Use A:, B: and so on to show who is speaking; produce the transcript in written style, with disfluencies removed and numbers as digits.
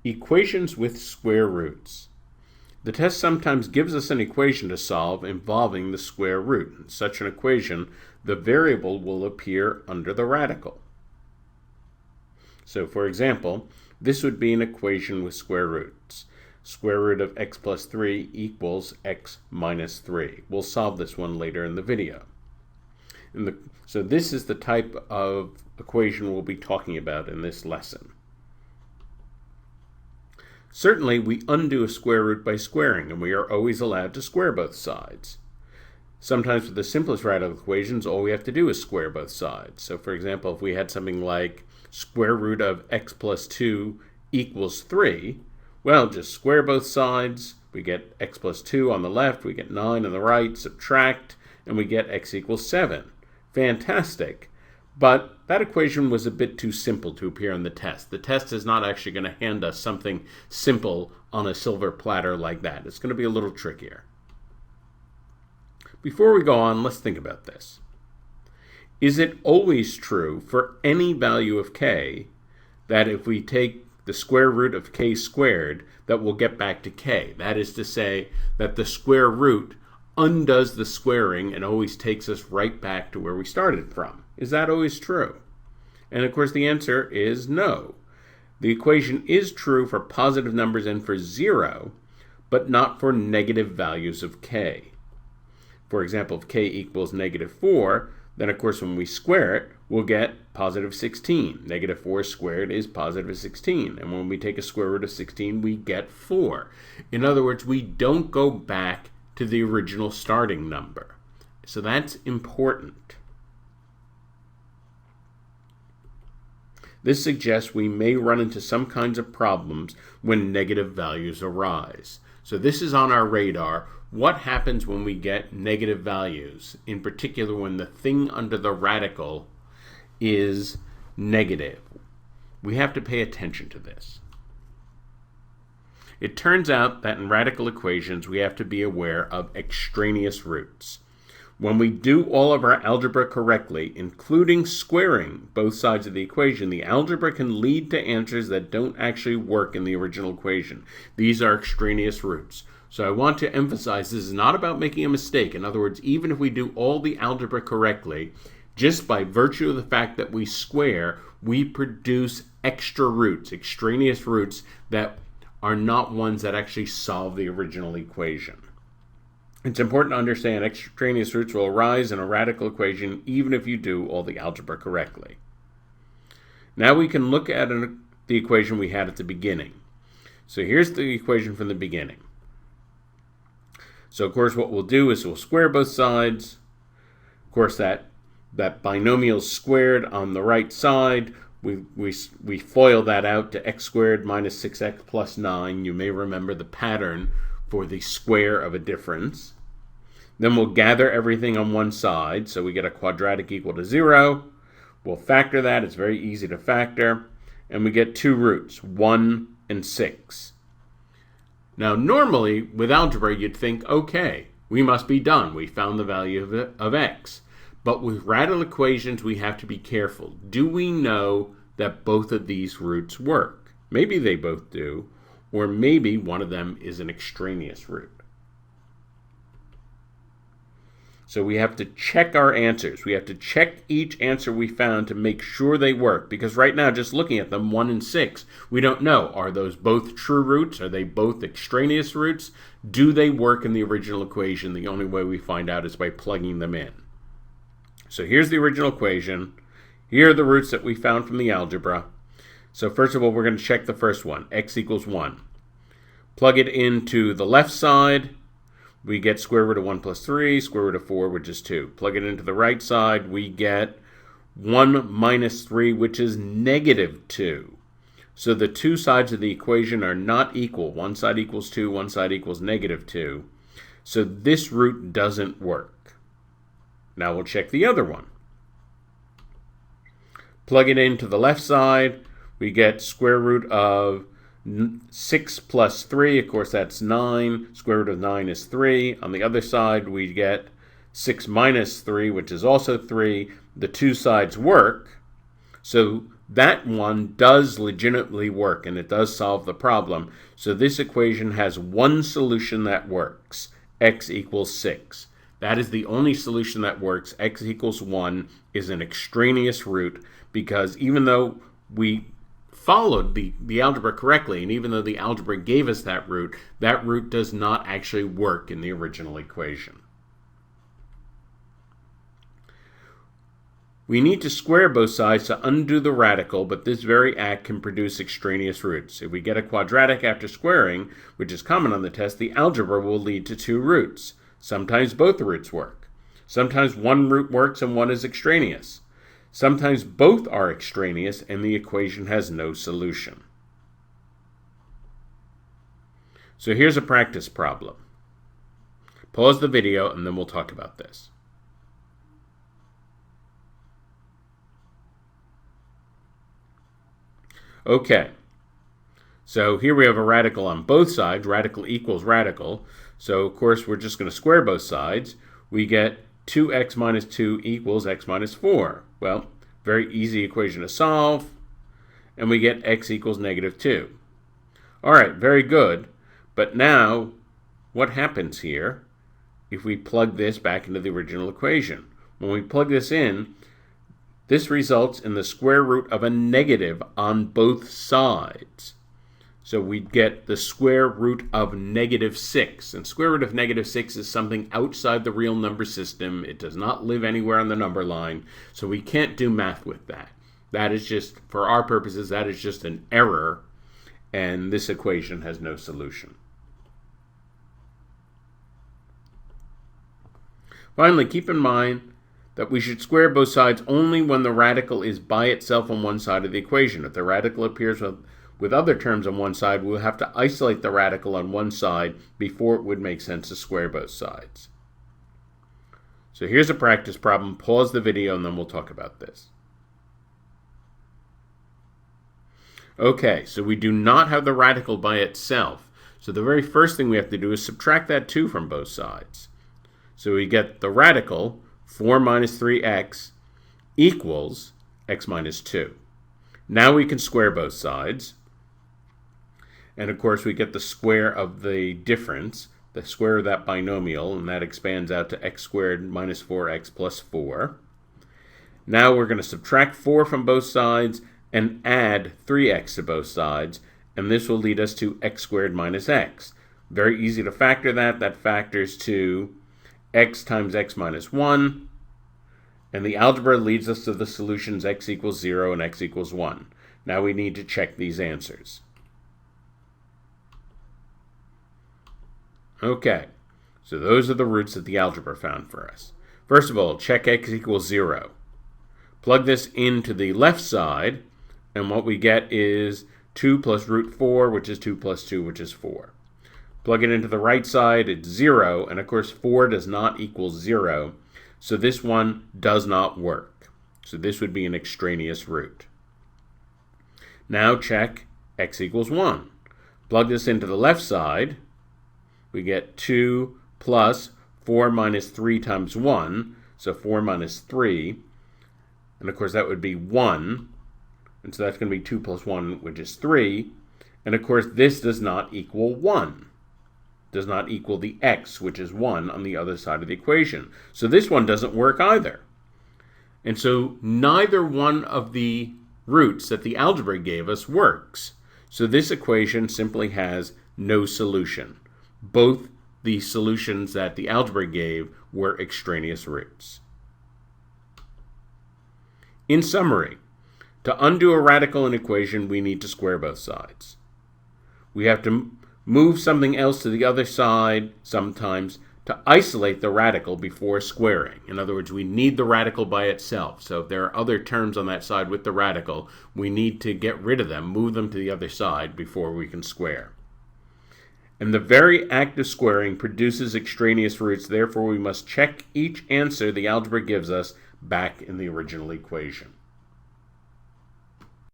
A: Equations with square roots. The test sometimes gives us an equation to solve involving the square root. In such an equation, the variable will appear under the radical. So, for example, this would be an equation with square roots. Square root of x plus 3 equals x minus 3. We'll solve this one later in the video. So this is the type of equation we'll be talking about in this lesson. Certainly, we undo a square root by squaring, and we are always allowed to square both sides. Sometimes with the simplest radical equations, all we have to do is square both sides. So for example, if we had something like square root of x plus 2 equals 3, well, just square both sides. We get x plus 2 on the left, we get 9 on the right, subtract, and we get x equals 7. Fantastic. But that equation was a bit too simple to appear on the test. The test is not actually going to hand us something simple on a silver platter like that. It's going to be a little trickier. Before we go on, let's think about this. Is it always true for any value of k that if we take the square root of k squared, that we'll get back to k? That is to say that the square root undoes the squaring and always takes us right back to where we started from. Is that always true? And of course the answer is no. The equation is true for positive numbers and for 0, but not for negative values of k. For example, if k equals negative 4, then of course when we square it, we'll get positive 16. Negative 4 squared is positive 16. And when we take a square root of 16, we get 4. In other words, we don't go back to the original starting number. So that's important. This suggests we may run into some kinds of problems when negative values arise. So this is on our radar. What happens when we get negative values, in particular when the thing under the radical is negative? We have to pay attention to this. It turns out that in radical equations we have to be aware of extraneous roots. When we do all of our algebra correctly, including squaring both sides of the equation, the algebra can lead to answers that don't actually work in the original equation. These are extraneous roots. So I want to emphasize this is not about making a mistake. In other words, even if we do all the algebra correctly, just by virtue of the fact that we square, we produce extra roots, extraneous roots that are not ones that actually solve the original equation. It's important to understand extraneous roots will arise in a radical equation even if you do all the algebra correctly. Now we can look at the equation we had at the beginning. So here's the equation from the beginning. So of course what we'll do is we'll square both sides. Of course that binomial squared on the right side, we FOIL that out to x squared minus 6x plus 9. You may remember the pattern for the square of a difference. Then we'll gather everything on one side, so we get a quadratic equal to 0. We'll factor that. It's very easy to factor. And we get two roots, 1 and 6. Now normally with algebra you'd think, okay, we must be done. We found the value of x. But with radical equations we have to be careful. Do we know that both of these roots work? Maybe they both do, or maybe one of them is an extraneous root. So we have to check our answers. We have to check each answer we found to make sure they work. Because right now, just looking at them, 1 and 6, we don't know. Are those both true roots? Are they both extraneous roots? Do they work in the original equation? The only way we find out is by plugging them in. So here's the original equation. Here are the roots that we found from the algebra. So first of all, we're going to check the first one, x equals 1. Plug it into the left side. We get square root of 1 plus 3, square root of 4, which is 2. Plug it into the right side. We get 1 minus 3, which is negative 2. So the two sides of the equation are not equal. One side equals 2, one side equals negative 2. So this root doesn't work. Now we'll check the other one. Plug it into the left side. We get square root of 6 plus 3, of course that's 9. Square root of 9 is 3. On the other side we get 6 minus 3, which is also 3. The two sides work. So that one does legitimately work, and it does solve the problem. So this equation has one solution that works, x equals 6. That is the only solution that works. X equals 1 is an extraneous root, because even though we followed the algebra correctly, and even though the algebra gave us that root does not actually work in the original equation. We need to square both sides to undo the radical, but this very act can produce extraneous roots. If we get a quadratic after squaring, which is common on the test, the algebra will lead to two roots. Sometimes both roots work. Sometimes one root works and one is extraneous. Sometimes both are extraneous and the equation has no solution. So here's a practice problem. Pause the video and then we'll talk about this. Okay, so here we have a radical on both sides. Radical equals radical. So of course we're just going to square both sides. We get 2x minus 2 equals x minus 4. Well, very easy equation to solve. And we get x equals negative 2. All right, very good. But now, what happens here if we plug this back into the original equation? When we plug this in, this results in the square root of a negative on both sides. So we get the square root of negative 6. And square root of negative 6 is something outside the real number system. It does not live anywhere on the number line. So we can't do math with that. That is just, for our purposes, that is just an error. And this equation has no solution. Finally, keep in mind that we should square both sides only when the radical is by itself on one side of the equation. If the radical appears with other terms on one side, we'll have to isolate the radical on one side before it would make sense to square both sides. So here's a practice problem. Pause the video and then we'll talk about this. Okay, so we do not have the radical by itself. So the very first thing we have to do is subtract that 2 from both sides. So we get the radical, 4 minus 3x equals x minus 2. Now we can square both sides. And of course we get the square of the difference, the square of that binomial, and that expands out to x squared minus 4x plus 4. Now we're going to subtract 4 from both sides and add 3x to both sides, and this will lead us to x squared minus x. Very easy to factor that. That factors to x times x minus 1, and the algebra leads us to the solutions x equals 0 and x equals 1. Now we need to check these answers. Okay, so those are the roots that the algebra found for us. First of all, check x equals 0. Plug this into the left side, and what we get is 2 plus root 4, which is 2 plus 2, which is 4. Plug it into the right side, it's 0, and of course 4 does not equal 0, so this one does not work. So this would be an extraneous root. Now check x equals 1. Plug this into the left side, we get 2 plus 4 minus 3 times 1, so 4 minus 3, and of course that would be 1, and so that's going to be 2 plus 1, which is 3, and of course this does not equal 1. Does not equal the x, which is 1, on the other side of the equation. So this one doesn't work either. And so neither one of the roots that the algebra gave us works. So this equation simply has no solution. Both the solutions that the algebra gave were extraneous roots. In summary, to undo a radical in an equation, we need to square both sides. We have to move something else to the other side sometimes to isolate the radical before squaring. In other words, we need the radical by itself. So if there are other terms on that side with the radical, we need to get rid of them, move them to the other side before we can square. And the very act of squaring produces extraneous roots, therefore we must check each answer the algebra gives us back in the original equation.